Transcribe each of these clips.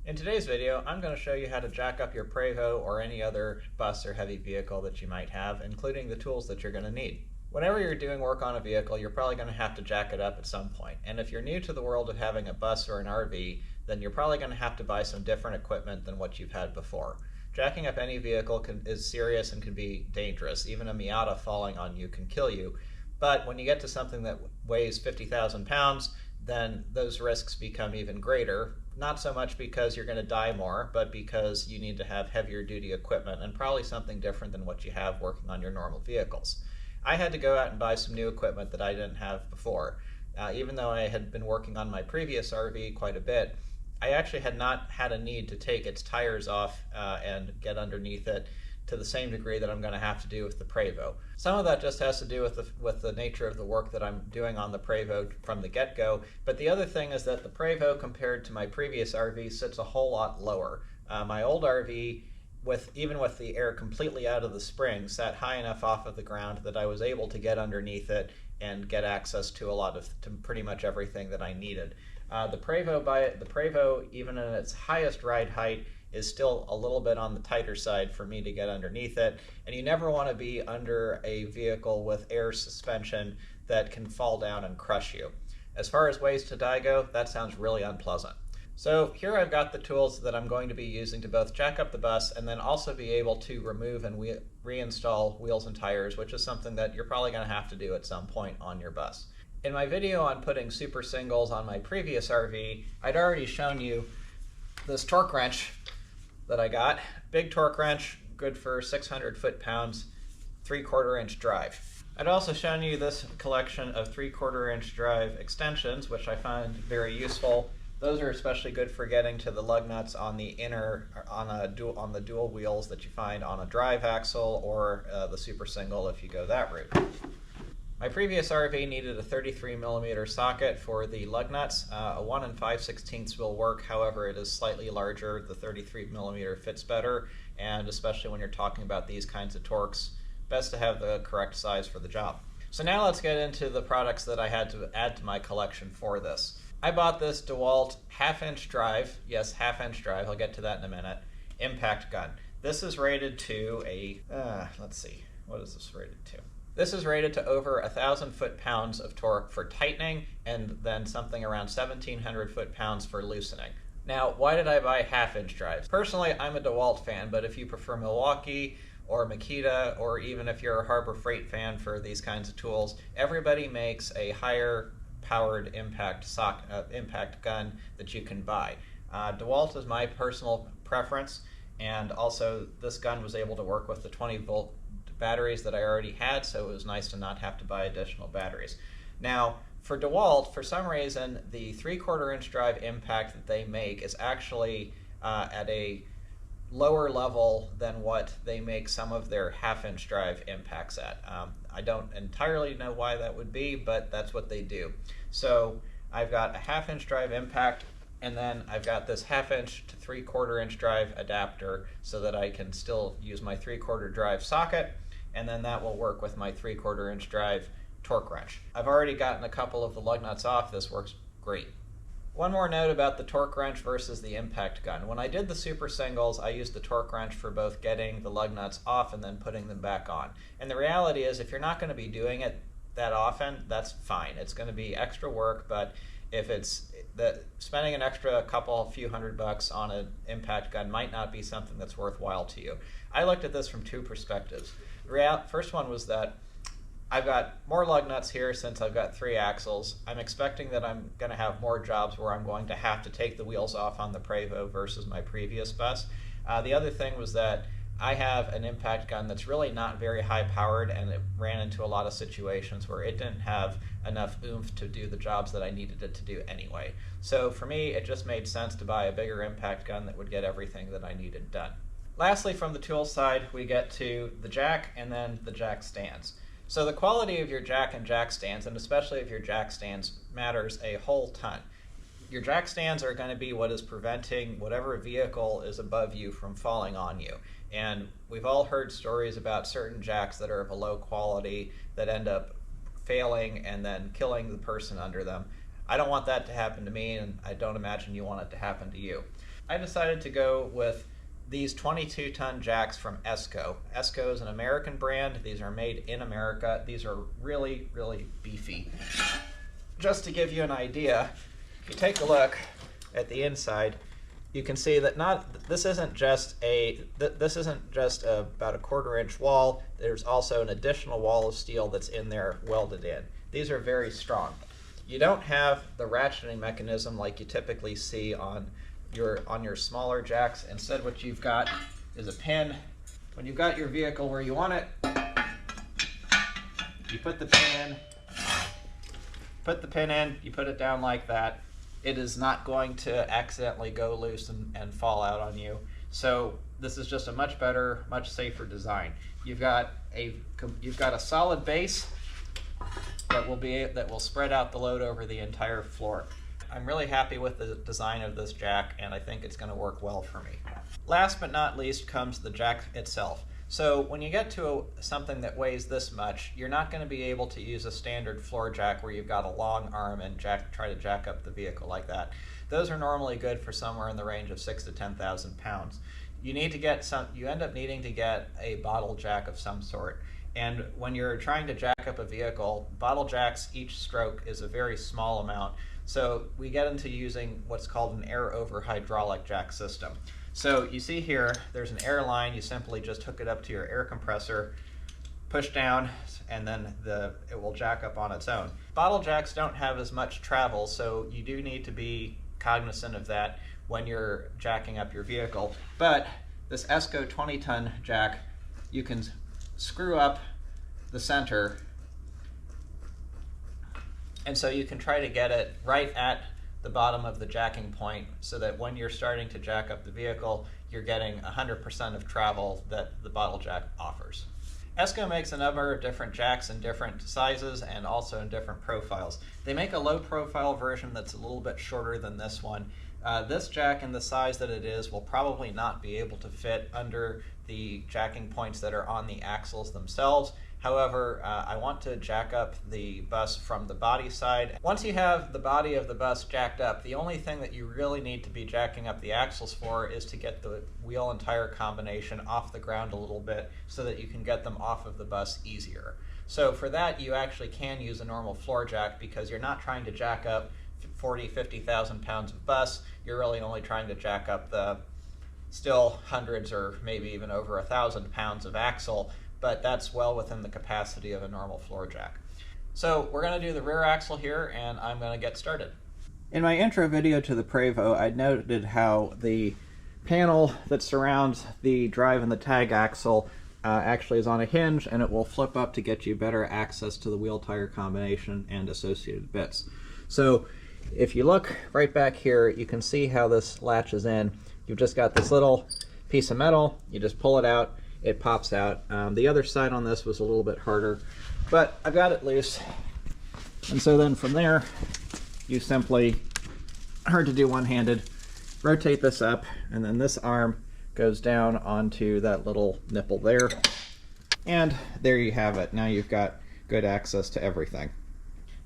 In today's video, I'm going to show you how to jack up your Prevost or any other bus or heavy vehicle that you might have, including the tools that you're going to need. Whenever you're doing work on a vehicle, you're probably going to have to jack it up at some point. And if you're new to the world of having a bus or an RV, then you're probably going to have to buy some different equipment than what you've had before. Jacking up any vehicle is serious and can be dangerous. Even a Miata falling on you can kill you. But when you get to something that weighs 50,000 pounds, then those risks become even greater. Not so much because you're going to die more, but because you need to have heavier duty equipment and probably something different than what you have working on your normal vehicles. I had to go out and buy some new equipment that I didn't have before. Even though I had been working on my previous RV quite a bit, I actually had not had a need to take its tires off and get underneath it to the same degree that I'm going to have to do with the Prevost. Some of that just has to do with the nature of the work that I'm doing on the Prevost from the get-go, but the other thing is that the Prevost compared to my previous RV sits a whole lot lower. My old RV, even with the air completely out of the spring, sat high enough off of the ground that I was able to get underneath it and get access to pretty much everything that I needed. The Prevost, even in its highest ride height, is still a little bit on the tighter side for me to get underneath it, and you never want to be under a vehicle with air suspension that can fall down and crush you. As far as ways to die go, that sounds really unpleasant. So here I've got the tools that I'm going to be using to both jack up the bus and then also be able to remove and reinstall wheels and tires, which is something that you're probably going to have to do at some point on your bus. In my video on putting super singles on my previous RV, I'd already shown you this torque wrench that I got. Big torque wrench, good for 600 foot-pounds, 3/4 inch drive. I'd also shown you this collection of 3/4 inch drive extensions, which I find very useful. Those are especially good for getting to the lug nuts on the on the dual wheels that you find on a drive axle or the super single if you go that route. My previous RV needed a 33mm socket for the lug nuts. A 1 5/16 will work, however it is slightly larger. The 33mm fits better, and especially when you're talking about these kinds of torques, best to have the correct size for the job. So now let's get into the products that I had to add to my collection for this. I bought this DeWalt half-inch drive, yes, half-inch drive, I'll get to that in a minute, impact gun. This is rated to a, let's see, what is this rated to? This is rated to over 1,000 foot-pounds of torque for tightening and then something around 1,700 foot-pounds for loosening. Now, why did I buy half-inch drives? Personally, I'm a DeWalt fan, but if you prefer Milwaukee or Makita, or even if you're a Harbor Freight fan for these kinds of tools, everybody makes a higher powered impact gun that you can buy. DeWalt is my personal preference, and also this gun was able to work with the 20-volt batteries that I already had, so it was nice to not have to buy additional batteries. Now, for DeWalt, for some reason, the 3/4 inch drive impact that they make is actually at a lower level than what they make some of their half-inch drive impacts at. I don't entirely know why that would be, but that's what they do. So I've got a half-inch drive impact, and then I've got this half-inch to 3/4 inch drive adapter so that I can still use my 3/4 drive socket, and then that will work with my 3/4 inch drive torque wrench. I've already gotten a couple of the lug nuts off. This works great. One more note about the torque wrench versus the impact gun. When I did the super singles, I used the torque wrench for both getting the lug nuts off and then putting them back on. And the reality is, if you're not going to be doing it that often, that's fine. It's going to be extra work, but if it's spending an extra few $100 on an impact gun might not be something that's worthwhile to you. I looked at this from two perspectives. The first one was that I've got more lug nuts here since I've got 3 axles. I'm expecting that I'm going to have more jobs where I'm going to have to take the wheels off on the Prevost versus my previous bus. The other thing was that I have an impact gun that's really not very high powered, and it ran into a lot of situations where it didn't have enough oomph to do the jobs that I needed it to do anyway. So for me, it just made sense to buy a bigger impact gun that would get everything that I needed done. Lastly, from the tool side, we get to the jack and then the jack stands. So the quality of your jack and jack stands, and especially of your jack stands, matters a whole ton. Your jack stands are going to be what is preventing whatever vehicle is above you from falling on you. And we've all heard stories about certain jacks that are of a low quality that end up failing and then killing the person under them. I don't want that to happen to me, and I don't imagine you want it to happen to you. I decided to go with these 22-ton jacks from ESCO. ESCO is an American brand. These are made in America. These are really, really beefy. Just to give you an idea, if you take a look at the inside, you can see that this isn't just about a 1/4 inch wall. There's also an additional wall of steel that's in there welded in. These are very strong. You don't have the ratcheting mechanism like you typically see on your smaller jacks. Instead, what you've got is a pin. When you've got your vehicle where you want it, you put the pin in, you put it down like that. It is not going to accidentally go loose and fall out on you. So this is just a much better, much safer design. You've got a solid base that will spread out the load over the entire floor. I'm really happy with the design of this jack, and I think it's going to work well for me. Last but not least comes the jack itself. So when you get to something that weighs this much, you're not going to be able to use a standard floor jack where you've got a long arm and try to jack up the vehicle like that. Those are normally good for somewhere in the range of 6,000 to 10,000 pounds. You end up needing to get a bottle jack of some sort. And when you're trying to jack up a vehicle, bottle jacks, each stroke is a very small amount. So we get into using what's called an air over hydraulic jack system. So you see here, there's an air line. You simply just hook it up to your air compressor, push down, and then it will jack up on its own. Bottle jacks don't have as much travel, so you do need to be cognizant of that when you're jacking up your vehicle. But this ESCO 20-ton jack, you can screw up the center, and so you can try to get it right at the bottom of the jacking point so that when you're starting to jack up the vehicle, you're getting 100% of travel that the bottle jack offers. ESCO makes a number of different jacks in different sizes and also in different profiles. They make a low profile version that's a little bit shorter than this one. This jack in the size that it is will probably not be able to fit under the jacking points that are on the axles themselves. However, I want to jack up the bus from the body side. Once you have the body of the bus jacked up, the only thing that you really need to be jacking up the axles for is to get the wheel and tire combination off the ground a little bit so that you can get them off of the bus easier. So for that, you actually can use a normal floor jack because you're not trying to jack up 40,000, 50,000 pounds of bus. You're really only trying to jack up the still hundreds or maybe even over 1,000 pounds of axle, but that's well within the capacity of a normal floor jack. So we're going to do the rear axle here, and I'm going to get started. In my intro video to the Prevost, I noted how the panel that surrounds the drive and the tag axle actually is on a hinge, and it will flip up to get you better access to the wheel tire combination and associated bits. So if you look right back here, you can see how this latches in. You've just got this little piece of metal, you just pull it out, it pops out. The other side on this was a little bit harder, but I've got it loose. And so then from there, you simply, hard to do one-handed, rotate this up, and then this arm goes down onto that little nipple there. And there you have it. Now you've got good access to everything.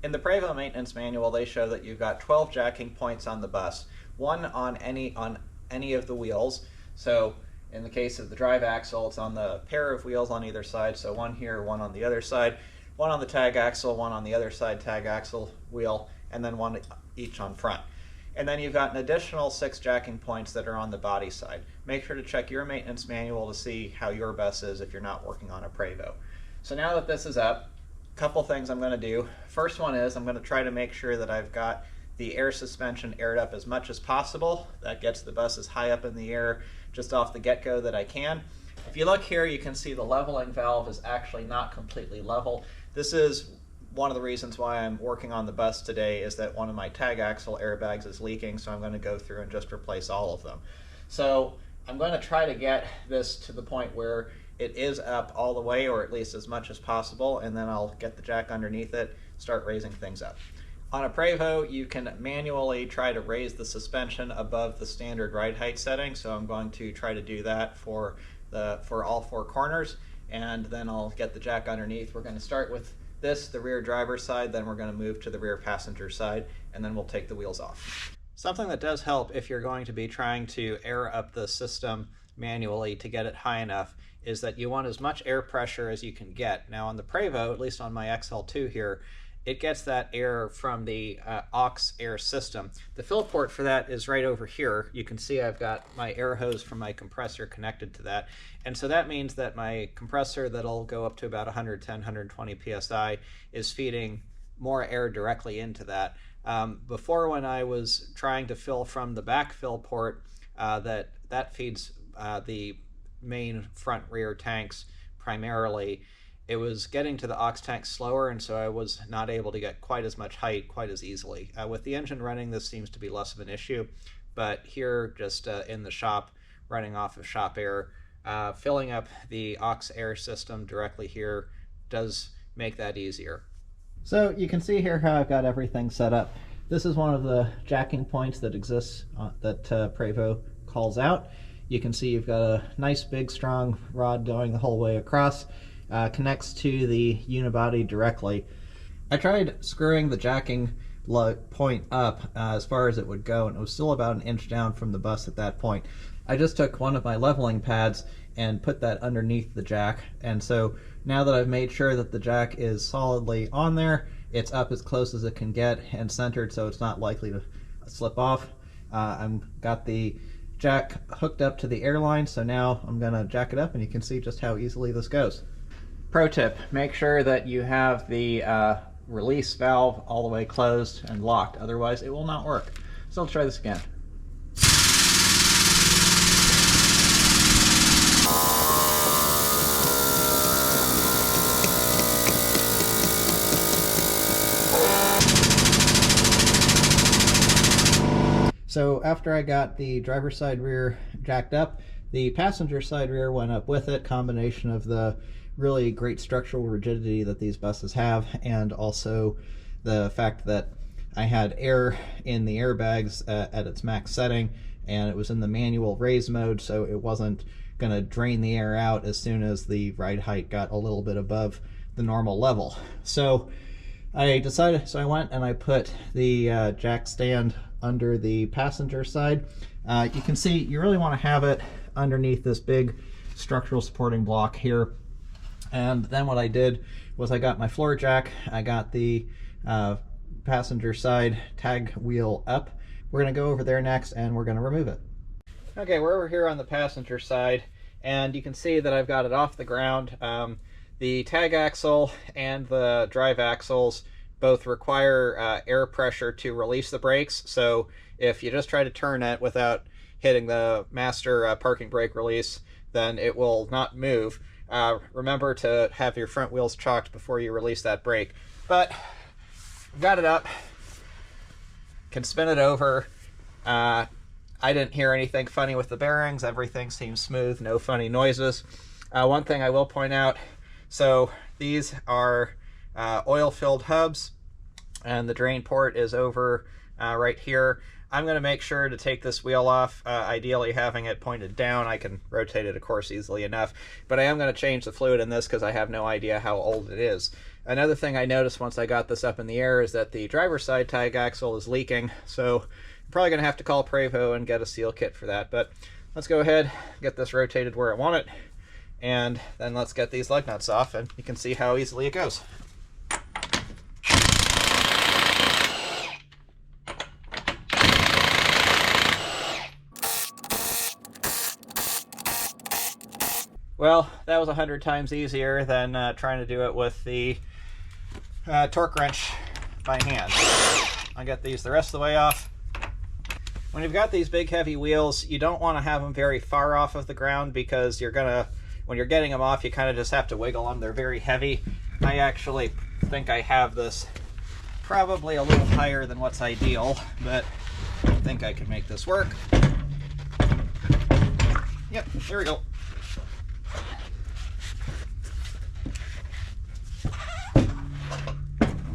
In the Prevost maintenance manual, they show that you've got 12 jacking points on the bus, one on any of the wheels. So in the case of the drive axle, it's on the pair of wheels on either side, so one here, one on the other side, one on the tag axle, one on the other side tag axle wheel, and then one each on front. And then you've got an additional 6 jacking points that are on the body side. Make sure to check your maintenance manual to see how your bus is if you're not working on a Prevost. So now that this is up, a couple things I'm going to do. First one is I'm going to try to make sure that I've got the air suspension aired up as much as possible. That gets the bus as high up in the air just off the get-go that I can. If you look here, you can see the leveling valve is actually not completely level. This is one of the reasons why I'm working on the bus today, is that one of my tag axle airbags is leaking, so I'm going to go through and just replace all of them. So I'm going to try to get this to the point where it is up all the way, or at least as much as possible, and then I'll get the jack underneath it, start raising things up. On a Prevost, you can manually try to raise the suspension above the standard ride height setting, so I'm going to try to do that for all 4 corners, and then I'll get the jack underneath. We're going to start with this, the rear driver's side, then we're going to move to the rear passenger side, and then we'll take the wheels off. Something that does help if you're going to be trying to air up the system manually to get it high enough is that you want as much air pressure as you can get. Now on the Prevost, at least on my XL2 here, it gets that air from the aux air system. The fill port for that is right over here. You can see I've got my air hose from my compressor connected to that. And so that means that my compressor that'll go up to about 110, 120 PSI is feeding more air directly into that. Before, when I was trying to fill from the backfill port, that feeds the main front rear tanks primarily, it was getting to the aux tank slower, and so I was not able to get quite as much height quite as easily. With the engine running, this seems to be less of an issue, but here, just in the shop, running off of shop air, filling up the aux air system directly here does make that easier. So you can see here how I've got everything set up. This is one of the jacking points that exists that Prevost calls out. You can see you've got a nice big strong rod going the whole way across. Connects to the unibody directly. I tried screwing the jacking point up as far as it would go, and it was still about an inch down from the bus at that point. I just took one of my leveling pads and put that underneath the jack, and so now that I've made sure that the jack is solidly on there, it's up as close as it can get and centered so it's not likely to slip off. I've got the jack hooked up to the airline, so now I'm going to jack it up and you can see just how easily this goes. Pro tip, make sure that you have the release valve all the way closed and locked, otherwise it will not work. So let's try this again. So after I got the driver's side rear jacked up, the passenger side rear went up with it, combination of the really great structural rigidity that these buses have, and also the fact that I had air in the airbags at its max setting, and it was in the manual raise mode, so it wasn't going to drain the air out as soon as the ride height got a little bit above the normal level. So I decided, so I went and I put the jack stand under the passenger side. You can see you really want to have it underneath this big structural supporting block here. And then what I did was I got my floor jack, I got the passenger side tag wheel up. We're going to go over there next and we're going to remove it. Okay, we're over here on the passenger side, and you can see that I've got it off the ground. The tag axle and the drive axles both require air pressure to release the brakes, so if you just try to turn it without hitting the master parking brake release, then it will not move. Remember to have your front wheels chocked before you release that brake. But got it up, can spin it over. I didn't hear anything funny with the bearings. Everything seems smooth, no funny noises. One thing I will point out, so these are oil-filled hubs, and the drain port is over right here. I'm going to make sure to take this wheel off, ideally having it pointed down. I can rotate it, of course, easily enough, but I am going to change the fluid in this because I have no idea how old it is. Another thing I noticed once I got this up in the air is that the driver's side tag axle is leaking, so I'm probably going to have to call Prevost and get a seal kit for that. But let's go ahead, get this rotated where I want it, and then let's get these lug nuts off, and you can see how easily it goes. Well, that was 100 times easier than trying to do it with the torque wrench by hand. I'll get these the rest of the way off. When you've got these big heavy wheels, you don't want to have them very far off of the ground, because you're gonna, when you're getting them off, you kind of just have to wiggle them. They're very heavy. I actually think I have this probably a little higher than what's ideal, but I think I can make this work. Yep, there we go.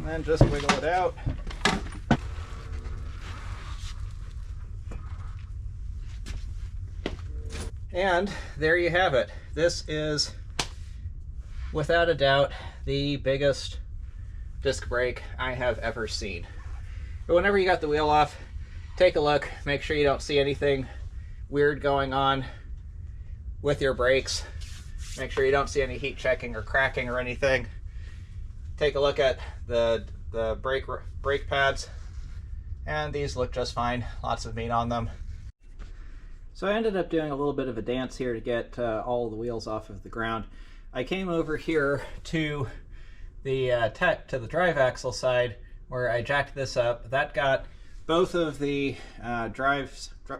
And just wiggle it out. And there you have it. This is, without a doubt, the biggest disc brake I have ever seen. But whenever you got the wheel off, take a look, make sure you don't see anything weird going on with your brakes. Make sure you don't see any heat checking or cracking or anything. Take a look at the brake pads, and these look just fine. Lots of meat on them. So I ended up doing a little bit of a dance here to get all the wheels off of the ground. I came over here to the drive axle side where I jacked this up. That got both of the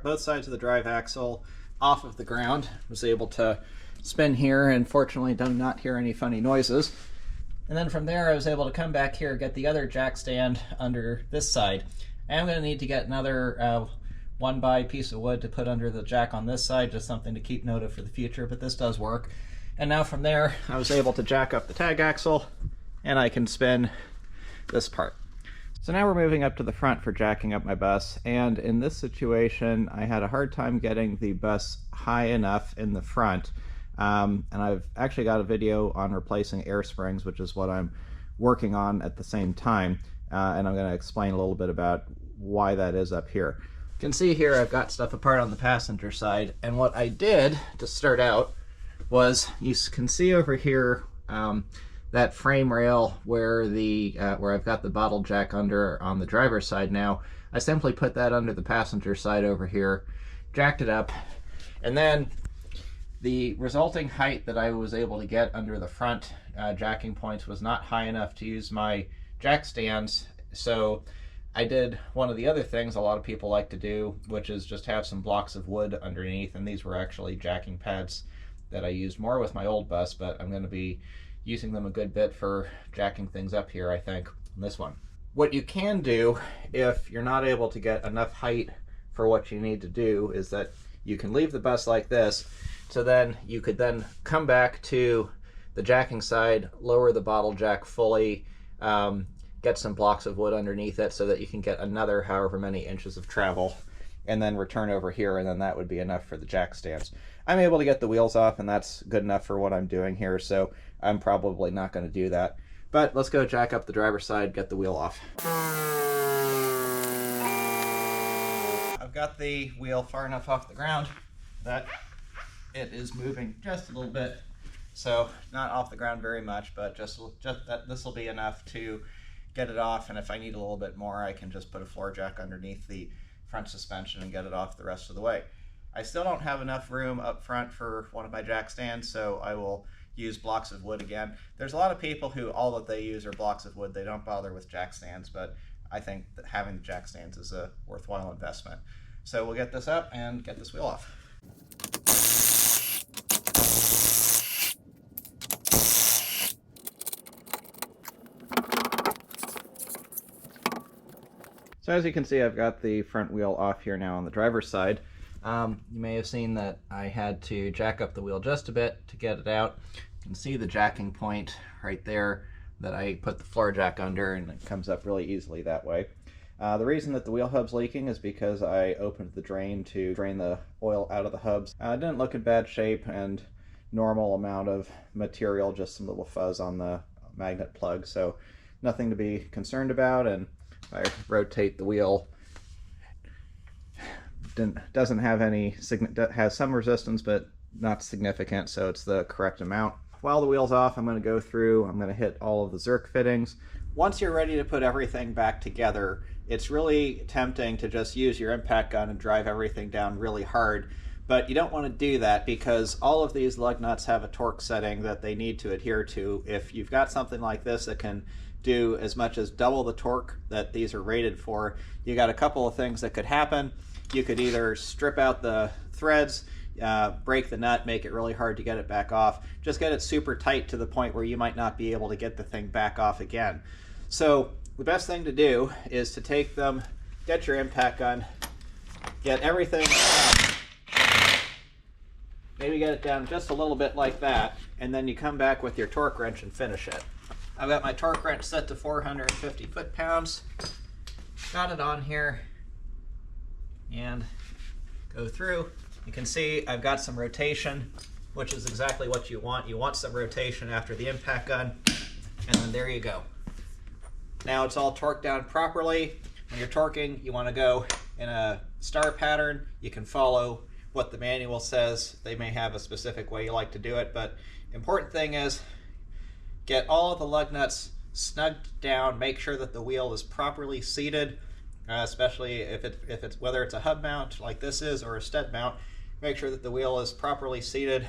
both sides of the drive axle off of the ground. Was able to spin here, and fortunately did not hear any funny noises. And then from there I was able to come back here, get the other jack stand under this side. I am going to need to get another 1x piece of wood to put under the jack on this side, just something to keep note of for the future, but this does work. And now from there I was able to jack up the tag axle, and I can spin this part. So now we're moving up to the front for jacking up my bus, and in this situation I had a hard time getting the bus high enough in the front. And I've actually got a video on replacing air springs, which is what I'm working on at the same time, and I'm going to explain a little bit about why that is up here. You can see here I've got stuff apart on the passenger side, and what I did to start out was, you can see over here that frame rail where I've got the bottle jack under on the driver's side. Now I simply put that under the passenger side over here, jacked it up, and then the resulting height that I was able to get under the front jacking points was not high enough to use my jack stands, so I did one of the other things a lot of people like to do, which is just have some blocks of wood underneath, and these were actually jacking pads that I used more with my old bus, but I'm going to be using them a good bit for jacking things up here, I think, on this one. What you can do if you're not able to get enough height for what you need to do is that you can leave the bus like this, so then you could then come back to the jacking side, lower the bottle jack fully, get some blocks of wood underneath it so that you can get another however many inches of travel, and then return over here, and then that would be enough for the jack stands. I'm able to get the wheels off, and that's good enough for what I'm doing here, so I'm probably not going to do that. But let's go jack up the driver's side, get the wheel off. I've got the wheel far enough off the ground that it is moving just a little bit, so not off the ground very much, but just that this will be enough to get it off, and if I need a little bit more I can just put a floor jack underneath the front suspension and get it off the rest of the way. I still don't have enough room up front for one of my jack stands, so I will use blocks of wood again. There's a lot of people who all that they use are blocks of wood. They don't bother with jack stands, but I think that having the jack stands is a worthwhile investment. So we'll get this up and get this wheel off. So as you can see, I've got the front wheel off here now on the driver's side. You may have seen that I had to jack up the wheel just a bit to get it out. You can see the jacking point right there that I put the floor jack under, and it comes up really easily that way. The reason that the wheel hub's leaking is because I opened the drain to drain the oil out of the hubs. It didn't look in bad shape, and normal amount of material, just some little fuzz on the magnet plug, so nothing to be concerned about. And I rotate the wheel, doesn't have any, has some resistance but not significant, so it's the correct amount. While the wheel's off, I'm going to go through, I'm going to hit all of the Zerk fittings. Once you're ready to put everything back together, it's really tempting to just use your impact gun and drive everything down really hard, but you don't want to do that because all of these lug nuts have a torque setting that they need to adhere to. If you've got something like this that can do as much as double the torque that these are rated for, you got a couple of things that could happen. You could either strip out the threads, break the nut, make it really hard to get it back off, just get it super tight to the point where you might not be able to get the thing back off again. So the best thing to do is to take them, get your impact gun, get everything down, maybe get it down just a little bit like that, and then you come back with your torque wrench and finish it. I've got my torque wrench set to 450 foot-pounds, got it on here, and go through. You can see I've got some rotation, which is exactly what you want. You want some rotation after the impact gun, and then there you go. Now it's all torqued down properly. When you're torquing, you want to go in a star pattern. You can follow what the manual says. They may have a specific way you like to do it, but important thing is get all of the lug nuts snugged down. Make sure that the wheel is properly seated, especially if it's whether it's a hub mount like this is or a stud mount. Make sure that the wheel is properly seated.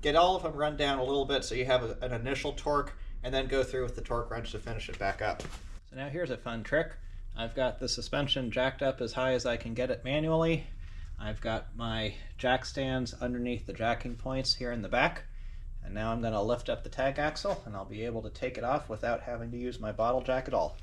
Get all of them run down a little bit so you have an initial torque, and then go through with the torque wrench to finish it back up. So now here's a fun trick. I've got the suspension jacked up as high as I can get it manually. I've got my jack stands underneath the jacking points here in the back. And now I'm going to lift up the tag axle, and I'll be able to take it off without having to use my bottle jack at all.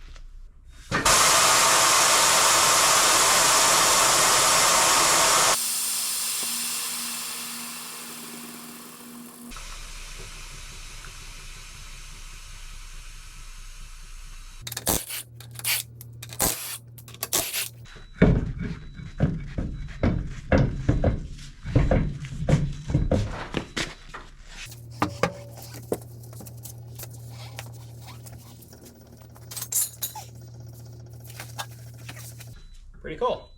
Pretty cool.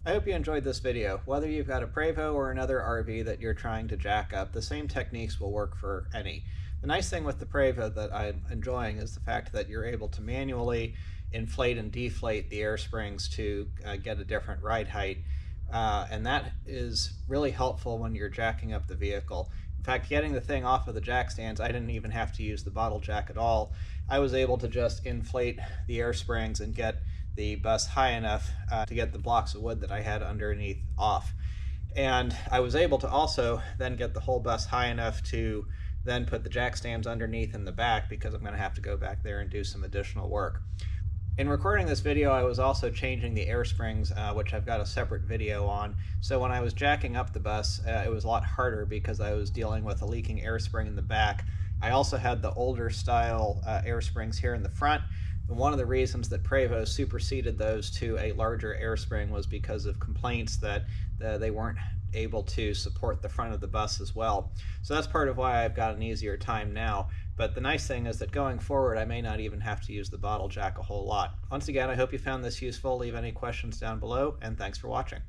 I hope you enjoyed this video. Whether you've got a Prevost or another RV that you're trying to jack up, the same techniques will work for any. The nice thing with the Prevost that I'm enjoying is the fact that you're able to manually inflate and deflate the air springs to get a different ride height, and that is really helpful when you're jacking up the vehicle. In fact, getting the thing off of the jack stands, I didn't even have to use the bottle jack at all. I was able to just inflate the air springs and get the bus high enough to get the blocks of wood that I had underneath off. And I was able to also then get the whole bus high enough to then put the jack stands underneath in the back, because I'm going to have to go back there and do some additional work. In recording this video, I was also changing the air springs, which I've got a separate video on. So when I was jacking up the bus, it was a lot harder because I was dealing with a leaking air spring in the back. I also had the older style air springs here in the front. And one of the reasons that Prevost superseded those to a larger air spring was because of complaints that they weren't able to support the front of the bus as well. So that's part of why I've got an easier time now. But the nice thing is that going forward, I may not even have to use the bottle jack a whole lot. Once again, I hope you found this useful. Leave any questions down below, and thanks for watching.